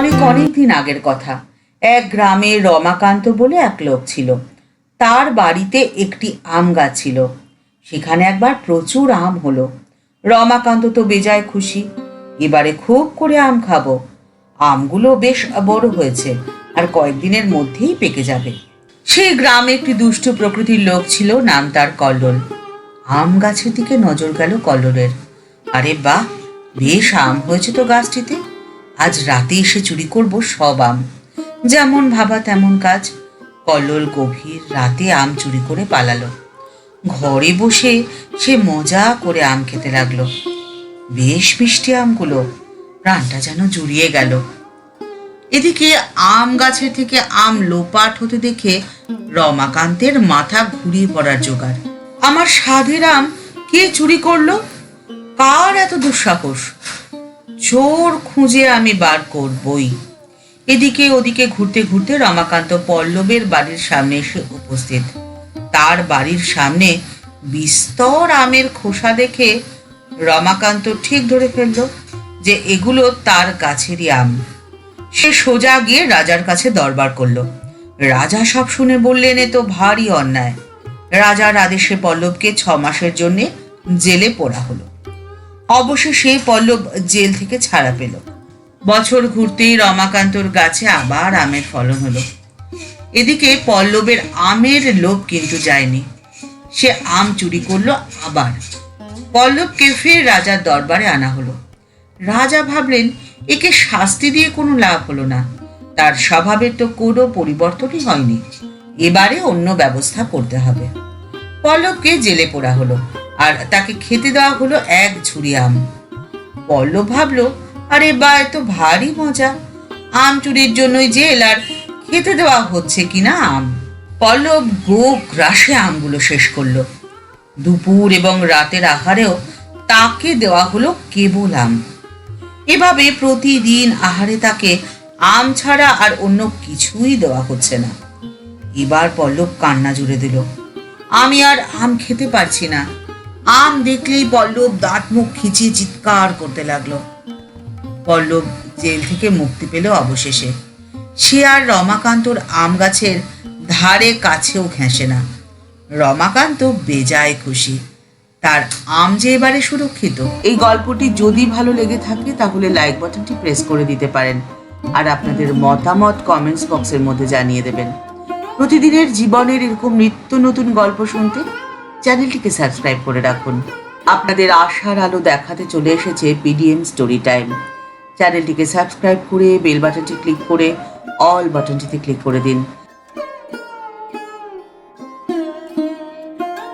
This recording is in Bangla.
অনেক অনেক দিন আগের কথা। এক গ্রামে রমাকান্ত বলে এক লোক ছিল। তার বাড়িতে একটি আম গাছ ছিল। সেখানে একবার প্রচুর আম হলো। রমাকান্ত তো বেজায় খুশি, এবারে খুব করে আম খাবো। আমগুলো বেশ বড় হয়েছে আর কয়েকদিনের মধ্যেই পেকে যাবে। সেই গ্রামে একটি দুষ্ট প্রকৃতির লোক ছিল, নাম তার কল্লোল। আম গাছের দিকে নজর গেল কল্লোলের। আরে বাহ, বেশ আম হয়েছে তো গাছটিতে, আজ রাতে এসে চুরি করব সব আম। যেমন ভাবা তেমন কাজ। কল্লোল গভীর রাতে আম চুরি করে পালালো। ঘরে বসে সে মজা করে আম খেতে লাগলো। বেশ মিষ্টি আমগুলো, প্রাণটা যেন জুড়িয়ে গেল। এদিকে আম গাছের থেকে আম লোপাট হতে দেখে রমাকান্তের মাথা ঘুরিয়ে পড়ার জোগাড়। আমার স্বাদের আম কে চুরি করলো? কার এত দুঃসাহস? চোর খুঁজে আমি বার করবই। এদিকে ওদিকে ঘুরতে ঘুরতে রমাকান্ত পল্লবের বাড়ির সামনে এসে উপস্থিত। তার বাড়ির সামনে বিস্তর আমের খোসা দেখে রমাকান্ত ঠিক ধরে ফেলল যে এগুলো তার গাছেরই আম। সে সোজা গিয়ে রাজার কাছে দরবার করলো। রাজা সব শুনে বললেন, এ তো ভারী অন্যায়। রাজার আদেশে পল্লবকে 6 মাসের জন্য জেলে পোড়া হলো। অবশেষে পল্লব জেল থেকে ছাড়া পেল। বছর ঘুরতেই রমাকান্তর গাছে আবার আমের ফলন হলো। এদিকে পল্লবের আমের লোভ কিন্তু যায়নি। সে আম চুরি করলো আবার। পল্লবকে ফের রাজার দরবারে আনা হলো। রাজা ভাবলেন, একে শাস্তি দিয়ে কোনো লাভ হলো না, তার স্বভাবের তো কোনো পরিবর্তনই হয়নি, এবারে অন্য ব্যবস্থা করতে হবে। পল্লবকে জেলে পোড়া হলো আর তাকে খেতে দেওয়া হলো এক ঝুড়ি আম। পল্লব ভাবলো, আরে বা, এত ভারী মজা, আম চুরির জন্যই জেল আর খেতে দেওয়া হচ্ছে কিনা আম। পল্লব গো গ্রাসে আমগুলো শেষ করলো। দুপুর এবং রাতের আহারেও তাকে দেওয়া হলো কেবল আম। এভাবে প্রতিদিন আহারে তাকে আম ছাড়া আর অন্য কিছুই দেওয়া হচ্ছে না। এবার পল্লব কান্না জুড়ে দিল, আমি আর আম খেতে পারছি না। আম দেখলেই পল্লব দাঁত মুখ খিচিয়ে চিৎকার করতে লাগলো। পল্লব জেল থেকে মুক্তি পেল অবশেষে। সে আর রমাকান্তর আম গাছের ধারে কাছেও ঘেঁষে না। রমাকান্ত বেজায় খুশি, তার আম যে এবারে সুরক্ষিত। এই গল্পটি যদি ভালো লেগে থাকে তাহলে লাইক বাটনটি প্রেস করে দিতে পারেন আর আপনাদের মতামত কমেন্টস বক্সের মধ্যে জানিয়ে দেবেন। প্রতিদিনের জীবনের এরকম নিত্য নতুন গল্প শুনতে চ্যানেলটিকে সাবস্ক্রাইব করে রাখুন। আপনাদের আশার আলো দেখাতে চলে এসেছে পিডিএম স্টোরি টাইম। চ্যানেলটিকে সাবস্ক্রাইব করে বেল বাটনটি ক্লিক করে অল বাটনটিতে ক্লিক করে দিন।